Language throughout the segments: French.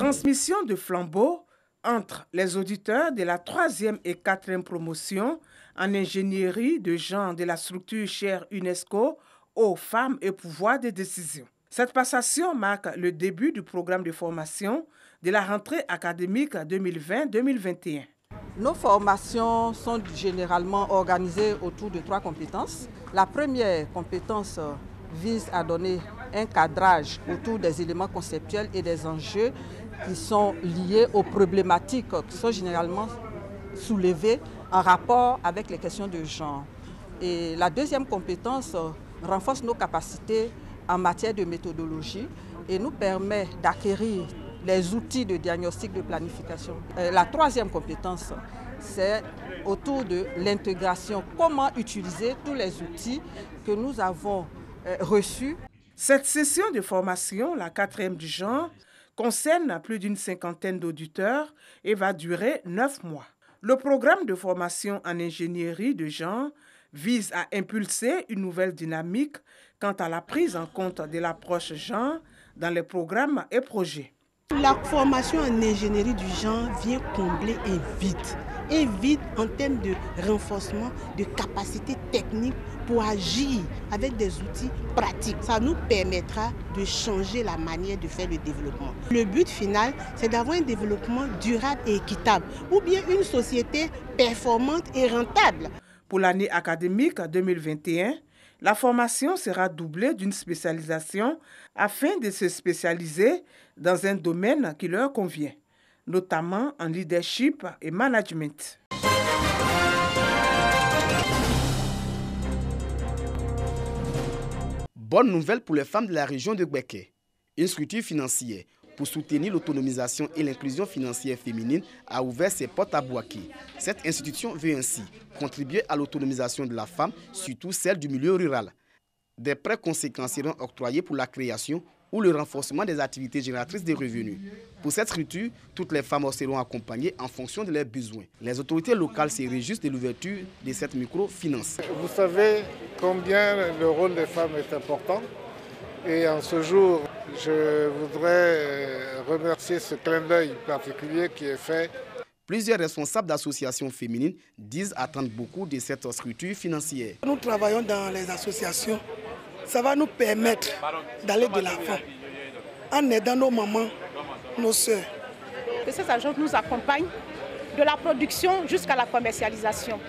Transmission de flambeau entre les auditeurs de la 3e et 4e promotion en ingénierie de genre de la structure chère UNESCO aux femmes et pouvoir de décision. Cette passation marque le début du programme de formation de la rentrée académique 2020-2021. Nos formations sont généralement organisées autour de 3 compétences. La première compétence vise à donner un cadrage autour des éléments conceptuels et des enjeux qui sont liés aux problématiques qui sont généralement soulevées en rapport avec les questions de genre. Et la deuxième compétence renforce nos capacités en matière de méthodologie et nous permet d'acquérir les outils de diagnostic de planification. La troisième compétence, c'est autour de l'intégration. Comment utiliser tous les outils que nous avons reçus. Cette session de formation, la 4e du genre, concerne plus d'une 50aine d'auditeurs et va durer 9 mois. Le programme de formation en ingénierie de genre vise à impulser une nouvelle dynamique quant à la prise en compte de l'approche genre dans les programmes et projets. La formation en ingénierie du genre vient combler un vide en termes de renforcement de capacités techniques pour agir avec des outils pratiques. Ça nous permettra de changer la manière de faire le développement. Le but final, c'est d'avoir un développement durable et équitable, ou bien une société performante et rentable. Pour l'année académique 2021, la formation sera doublée d'une spécialisation afin de se spécialiser dans un domaine qui leur convient, notamment en leadership et management. Bonne nouvelle pour les femmes de la région de Gbeke. Une structure financière pour soutenir l'autonomisation et l'inclusion financière féminine a ouvert ses portes à Bouaké. Cette institution veut ainsi contribuer à l'autonomisation de la femme, surtout celle du milieu rural. Des prêts conséquents seront octroyés pour la création ou le renforcement des activités génératrices de revenus. Pour cette structure, toutes les femmes seront accompagnées en fonction de leurs besoins. Les autorités locales se réjouissent de l'ouverture de cette microfinance. Vous savez combien le rôle des femmes est important. Et en ce jour, je voudrais remercier ce clin d'œil particulier qui est fait. Plusieurs responsables d'associations féminines disent attendre beaucoup de cette structure financière. Nous travaillons dans les associations. Ça va nous permettre d'aller de l'avant en aidant nos mamans, nos sœurs. Ces agences nous accompagnent de la production jusqu'à la commercialisation.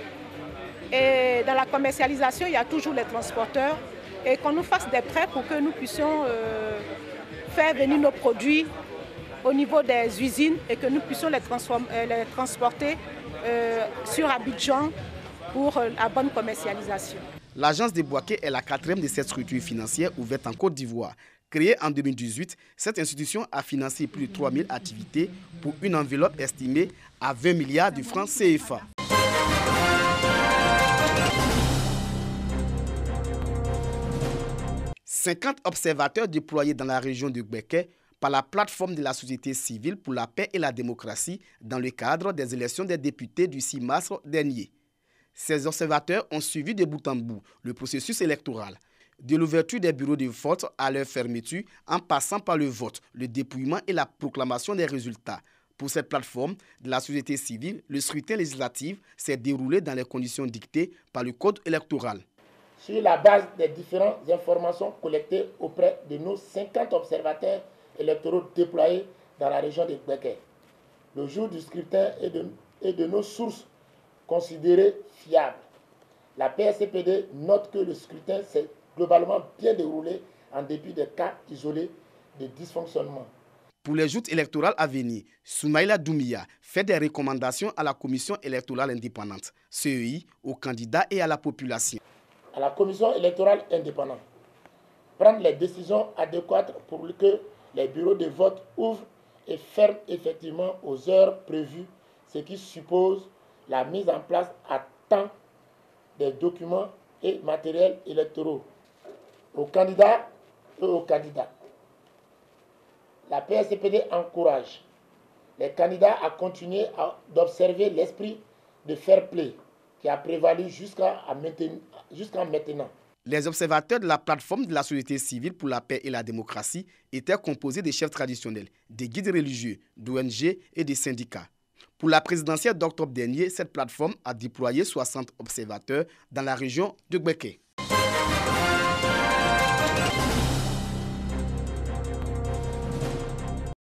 Et dans la commercialisation, il y a toujours les transporteurs. Et qu'on nous fasse des prêts pour que nous puissions faire venir nos produits au niveau des usines et que nous puissions les transporter sur Abidjan pour la bonne commercialisation. L'agence de Bouaké est la 4e de cette structure financière ouverte en Côte d'Ivoire. Créée en 2018, cette institution a financé plus de 3000 activités pour une enveloppe estimée à 20 milliards de francs CFA. « 50 observateurs déployés dans la région de Gbeke par la plateforme de la société civile pour la paix et la démocratie dans le cadre des élections des députés du 6 mars dernier. Ces observateurs ont suivi de bout en bout le processus électoral, de l'ouverture des bureaux de vote à leur fermeture en passant par le vote, le dépouillement et la proclamation des résultats. Pour cette plateforme de la société civile, le scrutin législatif s'est déroulé dans les conditions dictées par le code électoral. Sur la base des différentes informations collectées auprès de nos 50 observateurs électoraux déployés dans la région de Gbeke, le jour du scrutin et de nos sources considérées fiables, la PSCPD note que le scrutin s'est globalement bien déroulé en dépit des cas isolés de dysfonctionnement. Pour les joutes électorales à venir, Soumaïla Doumbia fait des recommandations à la Commission électorale indépendante, CEI, aux candidats et à la population. À la Commission électorale indépendante, prendre les décisions adéquates pour que les bureaux de vote ouvrent et ferment effectivement aux heures prévues, ce qui suppose la mise en place à temps des documents et matériels électoraux aux candidats et aux candidats. La PSCPD encourage les candidats à continuer d'observer l'esprit de fair play qui a prévalu jusqu'à maintenant. Les observateurs de la plateforme de la société civile pour la paix et la démocratie étaient composés des chefs traditionnels, des guides religieux, d'ONG et des syndicats. Pour la présidentielle d'octobre dernier, cette plateforme a déployé 60 observateurs dans la région de Gbeke.